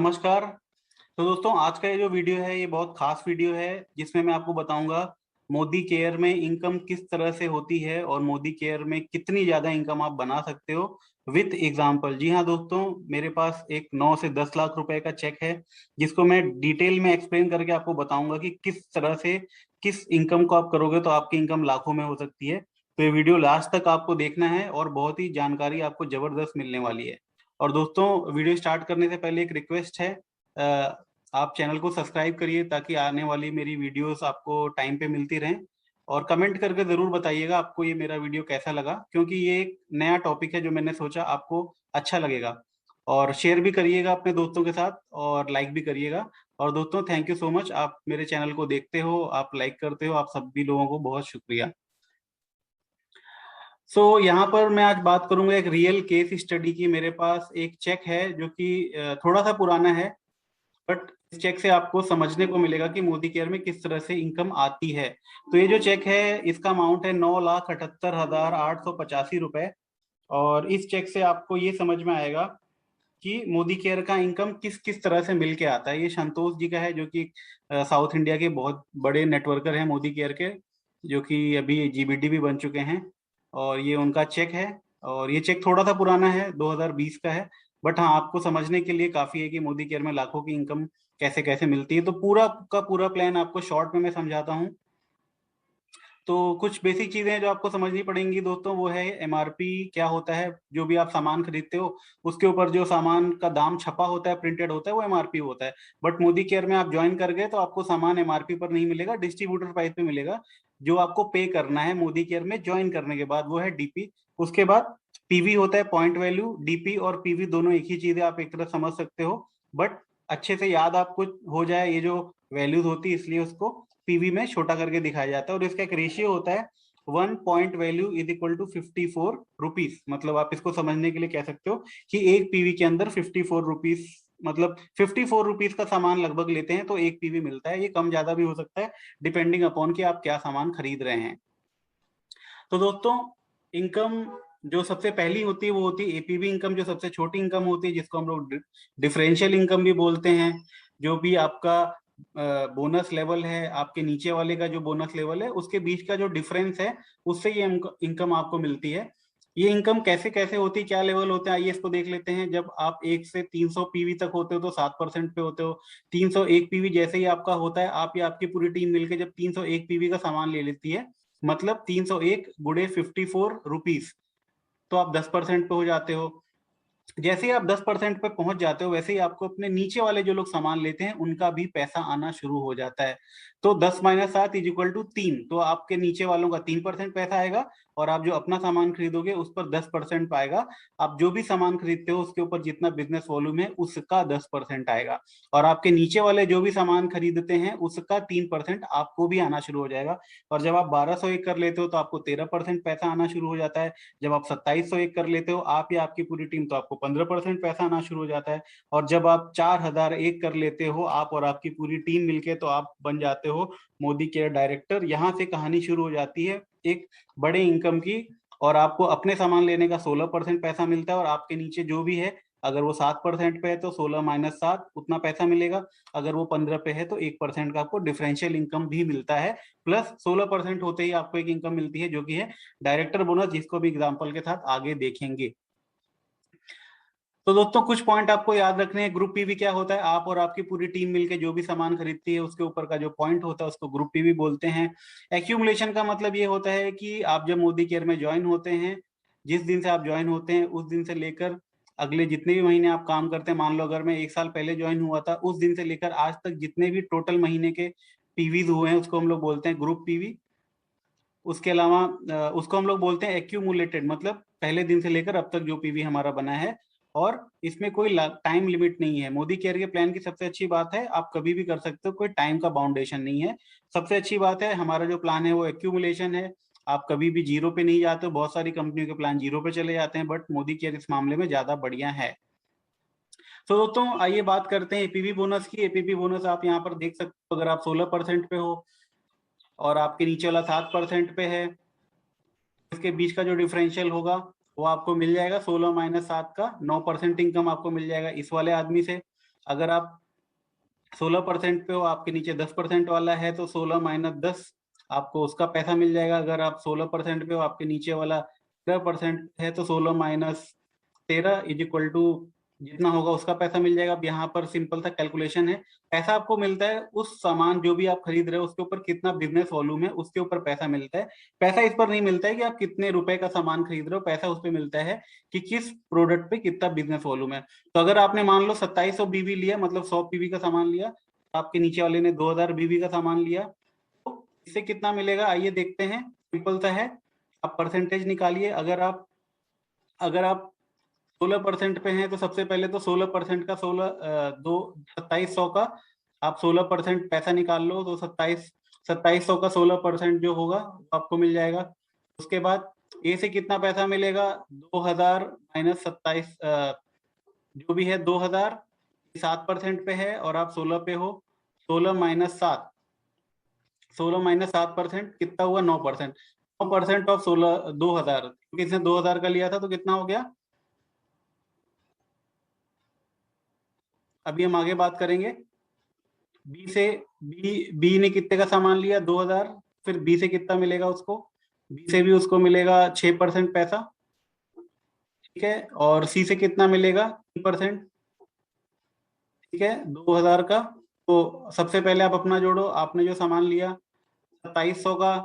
नमस्कार। तो दोस्तों आज का ये जो वीडियो है ये बहुत खास वीडियो है जिसमें मैं आपको बताऊंगा मोदी केयर में इनकम किस तरह से होती है और मोदी केयर में कितनी ज्यादा इनकम आप बना सकते हो विथ एग्जाम्पल। जी हाँ दोस्तों, मेरे पास एक 9 से 10 लाख रुपए का चेक है जिसको मैं डिटेल में एक्सप्लेन करके आपको बताऊंगा कि किस तरह से किस इनकम को आप करोगे तो आपकी इनकम लाखों में हो सकती है। तो ये वीडियो लास्ट तक आपको देखना है और बहुत ही जानकारी आपको जबरदस्त मिलने वाली है। और दोस्तों वीडियो स्टार्ट करने से पहले एक रिक्वेस्ट है, आप चैनल को सब्सक्राइब करिए ताकि आने वाली मेरी वीडियोस आपको टाइम पे मिलती रहें। और कमेंट करके जरूर बताइएगा आपको ये मेरा वीडियो कैसा लगा, क्योंकि ये एक नया टॉपिक है जो मैंने सोचा आपको अच्छा लगेगा। और शेयर भी करिएगा अपने दोस्तों के साथ और लाइक भी करिएगा। और दोस्तों थैंक यू सो मच, आप मेरे चैनल को देखते हो, आप लाइक करते हो, आप सभी लोगों को बहुत शुक्रिया। यहाँ पर मैं आज बात करूंगा एक रियल केस स्टडी की। मेरे पास एक चेक है जो कि थोड़ा सा पुराना है, बट इस चेक से आपको समझने को मिलेगा कि मोदी केयर में किस तरह से इनकम आती है। तो ये जो चेक है इसका अमाउंट है 9,78,885 रुपए। और इस चेक से आपको ये समझ में आएगा कि मोदी केयर का इनकम किस किस तरह से मिल के आता है। ये संतोष जी का है जो कि साउथ इंडिया के बहुत बड़े नेटवर्कर हैं मोदी केयर के, जो कि अभी जीबीडी भी बन चुके हैं। और ये उनका चेक है। और ये चेक थोड़ा सा पुराना है, 2020 का है। बट हाँ, आपको समझने के लिए काफी है कि मोदी केयर में लाखों की इनकम कैसे कैसे मिलती है। तो पूरा का पूरा प्लान आपको शॉर्ट में मैं समझाता हूँ। तो कुछ बेसिक चीजें हैं जो आपको समझनी पड़ेंगी दोस्तों, वो है एमआरपी क्या होता है। जो भी आप सामान खरीदते हो उसके ऊपर जो सामान का दाम छपा होता है, प्रिंटेड होता है, वो एमआरपी होता है। बट मोदी केयर में आप ज्वाइन कर गए तो आपको सामान एमआरपी पर नहीं मिलेगा, डिस्ट्रीब्यूटर प्राइस पे मिलेगा। जो आपको पे करना है मोदी केयर में ज्वाइन करने के बाद वो है डीपी। उसके बाद पीवी होता है, पॉइंट वैल्यू। डीपी और पीवी दोनों एक ही चीज है, आप एक तरह समझ सकते हो। बट अच्छे से याद आपको हो जाए ये जो वैल्यूज होती है, इसलिए उसको पीवी में छोटा करके दिखाया जाता है। और इसका एक रेशियो होता है 1 point value is equal to 54 rupees. मतलब आप इसको समझने के लिए कह सकते हो कि एक पीवी के अंदर 54 रुपीज, मतलब 54 रुपीज का सामान लगभग लेते हैं तो एक पीवी मिलता है। ये कम ज्यादा भी हो सकता है डिपेंडिंग अपॉन कि आप क्या सामान खरीद रहे हैं। तो दोस्तों इनकम जो सबसे पहली होती है वो होती है एपीवी इनकम, जो सबसे छोटी इनकम होती है, जिसको हम लोग डिफरेंशियल इनकम भी बोलते हैं। जो भी आपका बोनस लेवल है, आपके नीचे वाले का जो बोनस लेवल है उसके बीच का जो डिफरेंस है, उससे ये इनकम आपको मिलती है। ये इनकम कैसे कैसे होती है, क्या लेवल होते हैं, आइए इसको देख लेते हैं। जब आप 1 से 300 पीवी तक होते हो तो 7% पे होते हो। 301 पीवी जैसे ही आपका होता है, आप या आपकी पूरी टीम मिलकर जब 301 पीवी का सामान ले लेती है, मतलब 301 गुड़े 54 रुपीज, तो आप 10% पे हो जाते हो। जैसे ही आप 10% पे पहुंच जाते हो वैसे ही आपको अपने नीचे वाले जो लोग सामान लेते हैं उनका भी पैसा आना शुरू हो जाता है। तो 10 - 7 = 3, तो आपके नीचे वालों का 3% पैसा आएगा और आप जो अपना सामान खरीदोगे उस पर 10% पाएगा। आप जो भी सामान खरीदते हो उसके ऊपर जितना बिजनेस वॉल्यूम है उसका 10% आएगा। और आपके नीचे वाले जो भी सामान खरीदते हैं उसका 3% आपको भी आना शुरू हो जाएगा। और जब आप 1201 कर लेते हो तो आपको 13% पैसा आना शुरू हो जाता है। जब आप 2701 कर लेते हो आप या आपकी पूरी टीम, तो आपको 15% पैसा आना शुरू हो जाता है। और जब आप 4001 कर लेते हो आप और आपकी पूरी टीम मिलके, तो आप बन जाते हो मोदी केयर डायरेक्टर। यहाँ से कहानी शुरू हो जाती है एक बड़े इनकम की। और आपको अपने सामान लेने का 16% पैसा मिलता है। और आपके नीचे जो भी है, अगर वो 7% पे है तो 16 - 7 उतना पैसा मिलेगा। अगर वो 15 पे है तो 1% का आपको डिफरेंशियल इनकम भी मिलता है। प्लस 16% होते ही आपको एक इनकम मिलती है जो कि है डायरेक्टर बोनस, जिसको भी एग्जांपल के साथ आगे देखेंगे। तो दोस्तों कुछ पॉइंट आपको याद रखने हैं। ग्रुप पीवी क्या होता है, आप और आपकी पूरी टीम मिलके जो भी सामान खरीदती है उसके ऊपर का जो पॉइंट होता है उसको ग्रुप पीवी बोलते हैं। एक्यूमुलेशन का मतलब ये होता है कि आप जब मोदी केयर में ज्वाइन होते हैं, जिस दिन से आप ज्वाइन होते हैं उस दिन से लेकर अगले जितने भी महीने आप काम करते हैं, मान लो अगर मैं 1 साल पहले ज्वाइन हुआ था, उस दिन से लेकर आज तक जितने भी टोटल महीने के पीवीज हुए हैं उसको हम लोग बोलते हैं ग्रुप पीवी। उसके अलावा उसको हम लोग बोलते हैं एक्यूमुलेटेड, मतलब पहले दिन से लेकर अब तक जो पीवी हमारा बना है। और इसमें कोई टाइम लिमिट नहीं है। मोदी केयर के प्लान की सबसे अच्छी बात है आप कभी भी कर सकते हो, कोई टाइम का बाउंडेशन नहीं है। सबसे अच्छी बात है हमारा जो प्लान है वो एक्यूमुलेशन है। आप कभी भी जीरो पे नहीं जाते हो। बहुत सारी कंपनियों के प्लान जीरो पे चले जाते हैं, बट मोदी केयर इस मामले में ज्यादा बढ़िया है। तो दोस्तों आइए बात करते हैं एपीवी बोनस की। एपीवी बोनस आप यहाँ पर देख सकते हो। अगर आप 16% पे हो और आपके नीचे वाला 7% पे है, इसके बीच का जो डिफरेंशियल होगा वो आपको मिल जाएगा 16 - 7 का 9% इनकम आपको मिल जाएगा इस वाले आदमी से। अगर आप 16% पे हो, आपके नीचे 10% वाला है तो 16 माइनस 10 आपको उसका पैसा मिल जाएगा। अगर आप 16% पे हो, आपके नीचे वाला 13% है तो 16 माइनस 13 इज इक्वल टू जितना होगा उसका पैसा मिल जाएगा। अब यहाँ पर सिंपल सा कैलकुलेशन है, पैसा आपको मिलता है उस सामान जो भी आप खरीद रहे हो उसके ऊपर कितना बिजनेस वॉल्यूम है उसके ऊपर पैसा मिलता है। पैसा इस पर नहीं मिलता है कि आप कितने रुपए का सामान खरीद रहे हो, पैसा उस पर मिलता है कि किस प्रोडक्ट पे कितना बिजनेस वॉल्यूम है। तो अगर आपने मान लो 2700 बीवी लिया, मतलब 100 पीवी का सामान लिया, आपके नीचे वाले ने 2000 बीवी का सामान लिया, तो इससे कितना मिलेगा आइए देखते हैं। सिंपल सा है, आप परसेंटेज निकालिए। अगर आप 16% पे हैं तो सबसे पहले तो 16% का 2700 का आप 16% पैसा निकाल लो, तो 2700 का 16% जो होगा आपको मिल जाएगा। उसके बाद ए से कितना पैसा मिलेगा, 2000 माइनस 27 जो भी है 2000 7% पे है और आप 16 पे हो। 16 माइनस 7 कितना हुआ, 9%। 9% ऑफ 16 2000, क्योंकि इसने 2000 का लिया था तो कितना हो गया। अभी हम आगे बात करेंगे। बी से बी ने कितने का सामान लिया, 2000। फिर बी से कितना मिलेगा उसको, बी से भी उसको मिलेगा 6% पैसा, ठीक है। और सी से कितना मिलेगा, 3%, ठीक है, 2000 का। तो सबसे पहले आप अपना जोड़ो, आपने जो सामान लिया 2700 का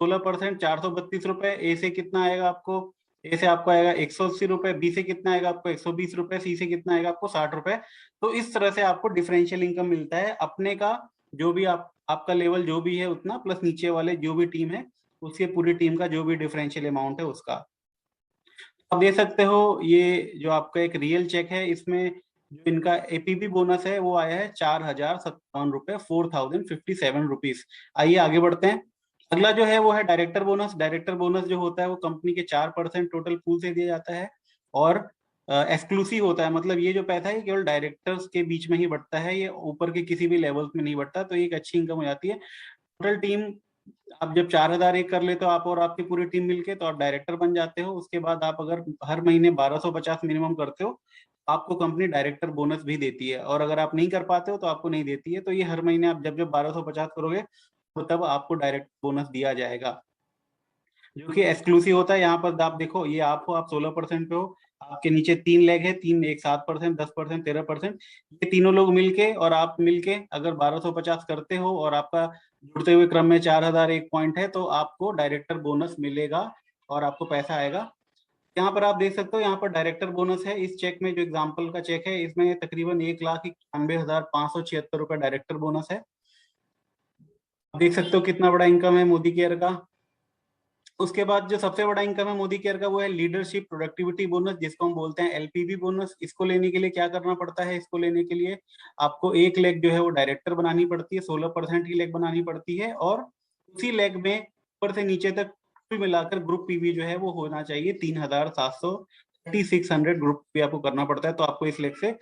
16%, 432 रुपए। ए से कितना आएगा आपको, ए से आपको आएगा 180 रुपए। बी से कितना आएगा आपको 120 रुपए। सी से कितना आएगा आपको 60 रुपए। तो इस तरह से आपको डिफरेंशियल इनकम मिलता है अपने का, जो भी आपका लेवल जो भी है उतना, प्लस नीचे वाले जो भी टीम है उसके पूरी टीम का जो भी डिफरेंशियल अमाउंट है उसका। आप देख सकते हो ये जो आपका एक रियल चेक है, इसमें जो इनका एपीबी बोनस है वो आया है 4057 रुपए, 4057 रुपीज। आइए आगे बढ़ते हैं। अगला जो है वो है डायरेक्टर बोनस। डायरेक्टर बोनस जो होता है वो कंपनी के 4% टोटल पूल से दिया जाता है और एक्सक्लूसिव होता है। मतलब ये जो पैसा है ये केवल डायरेक्टर्स के बीच में ही बढ़ता है, ये ऊपर के किसी भी लेवल में नहीं बढ़ता। तो ये एक अच्छी इनकम हो जाती है। टोटल टीम आप जब 4000 एक कर लेते हो आप और आपकी पूरी टीम मिलके, तो आप डायरेक्टर बन जाते हो। उसके बाद आप अगर हर महीने 1250 मिनिमम करते हो आपको कंपनी डायरेक्टर बोनस भी देती है, और अगर आप नहीं कर पाते हो तो आपको नहीं देती है। तो ये हर महीने आप जब जब 1250 करोगे तो तब आपको डायरेक्ट बोनस दिया जाएगा, जो कि एक्सक्लूसिव होता है। यहाँ पर आप देखो, ये आप हो, आप 16% पे हो, आपके नीचे 3 लेग है, तीन, एक 7%, 10%, 13%। ये तीनों लोग मिलके और आप मिलके अगर 1250 करते हो और आपका जुड़ते हुए क्रम में 4000 एक पॉइंट है तो आपको डायरेक्टर बोनस मिलेगा और आपको पैसा आएगा। यहाँ पर आप देख सकते हो, यहाँ पर डायरेक्टर बोनस है। इस चेक में जो एग्जाम्पल का चेक है इसमें तकरीबन 1,91,576 रुपए डायरेक्टर बोनस है। देख सकते हो कितना बड़ा इनकम है मोदी केयर का। उसके बाद जो सबसे बड़ा इनकम है मोदी केयर का वो है लीडरशिप प्रोडक्टिविटी बोनस, जिसको हम बोलते हैं एलपीबी बोनस। इसको लेने के लिए क्या करना पड़ता है, इसको लेने के लिए आपको एक लेग जो है वो डायरेक्टर बनानी पड़ती है, 16% की लेग बनानी पड़ती है, और उसी लेग में ऊपर से नीचे तक कुल मिलाकर ग्रुप पीवी जो है वो होना चाहिए 3700 ग्रुप भी आपको करना पड़ता है। तो आपको इस लेग से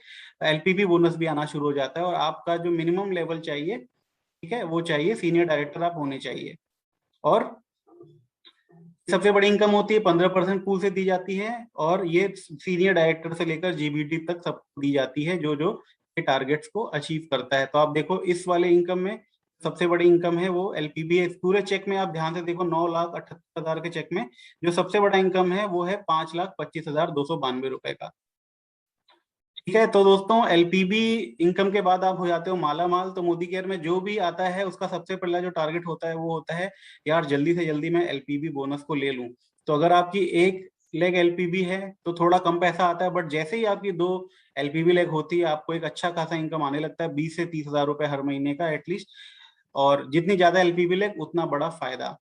एलपीबी बोनस भी आना शुरू हो जाता है, और आपका जो मिनिमम लेवल चाहिए, ठीक है, वो चाहिए सीनियर डायरेक्टर आप होने चाहिए। और सबसे बड़ी इनकम होती है, 15% पूल से दी जाती है, और ये सीनियर डायरेक्टर से लेकर जीबीटी तक सब दी जाती है जो जो टारगेट्स को अचीव करता है। तो आप देखो इस वाले इनकम में सबसे बड़ी इनकम है वो एलपीबी है। पूरे चेक में आप ध्यान से देखो, 9,78,000 के चेक में जो सबसे बड़ा इनकम है वो है 5,25,292 रुपए का। ठीक है, तो दोस्तों एलपीबी इनकम के बाद आप हो जाते हो माला माल। तो मोदी केयर में जो भी आता है उसका सबसे पहला जो टारगेट होता है वो होता है यार जल्दी से जल्दी मैं एलपीबी बोनस को ले लूं। तो अगर आपकी एक लेग एलपीबी है तो थोड़ा कम पैसा आता है, बट जैसे ही आपकी 2 एलपीबी लेग होती है आपको एक अच्छा खासा इनकम आने लगता है, 20 से 30 हजार रुपए हर महीने का एटलीस्ट। और जितनी ज्यादा एलपीबी लेग उतना बड़ा फायदा।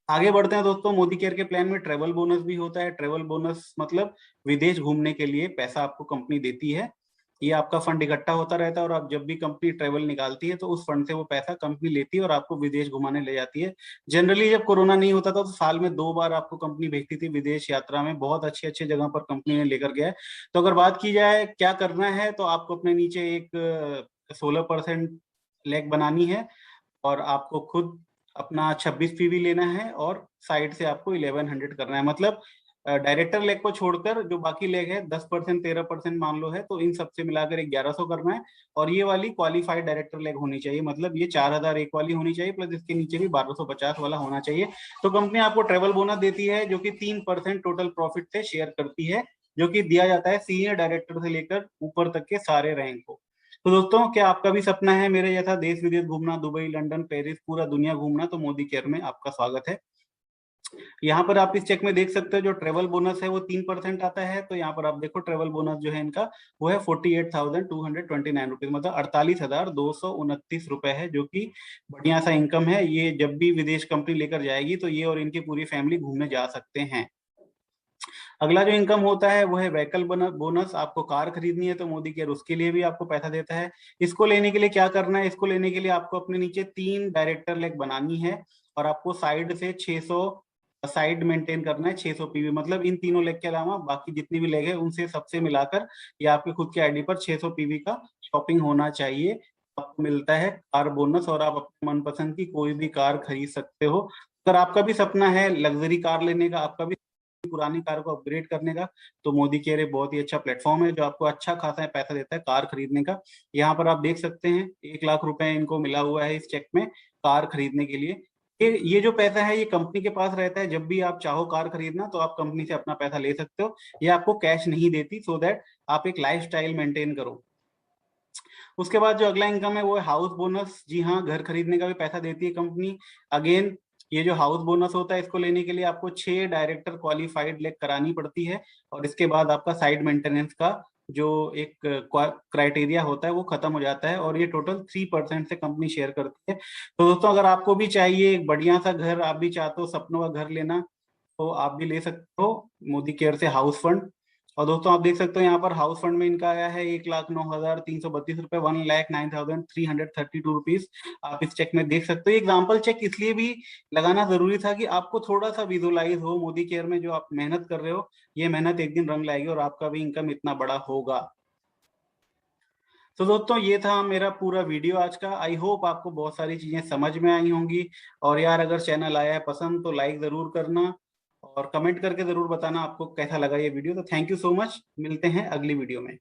आगे बढ़ते हैं दोस्तों। मोदी केयर के प्लान में ट्रेवल बोनस भी होता है। ट्रेवल बोनस मतलब विदेश घूमने के लिए पैसा आपको कंपनी देती है। ये आपका फंड इकट्ठा होता रहता है, और आप जब भी कंपनी ट्रेवल निकालती है तो उस फंड से वो पैसा कंपनी लेती है और आपको विदेश घुमाने ले जाती है। जनरली जब कोरोना नहीं होता था तो साल में 2 बार आपको कंपनी भेजती थी विदेश यात्रा में, बहुत अच्छे अच्छे जगह पर कंपनी ने लेकर गया है। तो अगर बात की जाए क्या करना है, तो आपको अपने नीचे एक 16% लेग बनानी है, और आपको खुद अपना 26 पीवी लेना है, और साइड से आपको 1100 करना है। मतलब डायरेक्टर लेग को छोड़कर जो बाकी लेग है 10% 13% मान लो है, तो इन सबसे मिलाकर 1100 करना है। और ये वाली क्वालिफाइड डायरेक्टर लेग होनी चाहिए, मतलब ये 4001 वाली होनी चाहिए, प्लस इसके नीचे भी 1250 वाला होना चाहिए। तो कंपनी आपको ट्रेवल बोनस देती है जो कि 3% टोटल प्रॉफिट से शेयर करती है, जो कि दिया जाता है सीनियर डायरेक्टर से लेकर ऊपर तक के सारे रैंक को। तो दोस्तों, क्या आपका भी सपना है मेरे जैसा देश विदेश घूमना, दुबई, लंदन, पेरिस, पूरा दुनिया घूमना? तो मोदी केयर में आपका स्वागत है। यहाँ पर आप इस चेक में देख सकते हो जो ट्रेवल बोनस है वो 3% आता है। तो यहाँ पर आप देखो ट्रेवल बोनस जो है इनका वो है 48,229 रुपीज, मतलब 48,229 रुपए है, जो कि बढ़िया सा इनकम है। ये जब भी विदेश कंपनी लेकर जाएगी तो ये और इनकी पूरी फैमिली घूमने जा सकते हैं। अगला जो इनकम होता है वो है व्हीकल बोनस। आपको कार खरीदनी है तो मोदी केयर उसके लिए भी आपको पैसा देता है। इसको लेने के लिए क्या करना है? इसको लेने के लिए आपको अपने नीचे 3 डायरेक्टर लेग बनानी है, और आपको साइड से 600 साइड मेंटेन करना है, 600 पीवी, मतलब इन तीनों लेग के अलावा बाकी जितनी भी लेग है उनसे सबसे मिलाकर या आपके खुद के आईडी पर 600 पीवी का शॉपिंग होना चाहिए। आपको मिलता है कार बोनस, और आप अपने मनपसंद की कोई भी कार खरीद सकते हो। अगर आपका भी सपना है लग्जरी कार लेने का, आपका भी पुरानी कार को अपग्रेड करने का, तो मोदी केयर एक बहुत ही अच्छा प्लेटफॉर्म है जो आपको अच्छा खासा पैसा देता है कार खरीदने का। यहाँ पर आप देख सकते हैं 1 लाख रुपए इनको मिला हुआ है इस चेक में कार खरीदने के लिए। ये जो पैसा है ये कंपनी के पास रहता है। जब भी आप चाहो कार खरीदना तो आप कंपनी से अपना पैसा ले सकते हो, ये आपको कैश नहीं देती, सो दैट आप एक लाइफ स्टाइल मेंटेन करो। उसके बाद जो अगला इनकम है वो है हाउस बोनस। जी हाँ, घर खरीदने का भी पैसा देती है कंपनी। अगेन ये जो हाउस बोनस होता है इसको लेने के लिए आपको 6 डायरेक्टर क्वालिफाइड लेग करानी पड़ती है, और इसके बाद आपका साइड मेंटेनेंस का जो एक क्राइटेरिया होता है वो खत्म हो जाता है, और ये टोटल 3% से कंपनी शेयर करती है। तो दोस्तों, अगर आपको भी चाहिए एक बढ़िया सा घर, आप भी चाहते हो सपनों का घर लेना, तो आप भी ले सकते हो मोदी केयर से हाउस फंड। और दोस्तों आप देख सकते हो यहाँ पर हाउस फंड में इनका आया है 1,09,332 रुपए, 1,09,332 रुपीज। आप इस चेक में देख सकते हो। एग्जाम्पल चेक इसलिए भी लगाना जरूरी था कि आपको थोड़ा सा विजुअलाइज हो मोदी केयर में जो आप मेहनत कर रहे हो, ये मेहनत एक दिन रंग लाएगी और आपका भी इनकम इतना बड़ा होगा। तो दोस्तों ये था मेरा पूरा वीडियो आज का। आई होप आपको बहुत सारी चीजें समझ में आई होंगी। और यार, अगर चैनल आया है पसंद तो लाइक जरूर करना, और कमेंट करके जरूर बताना आपको कैसा लगा ये वीडियो। तो थैंक यू सो मच, मिलते हैं अगली वीडियो में।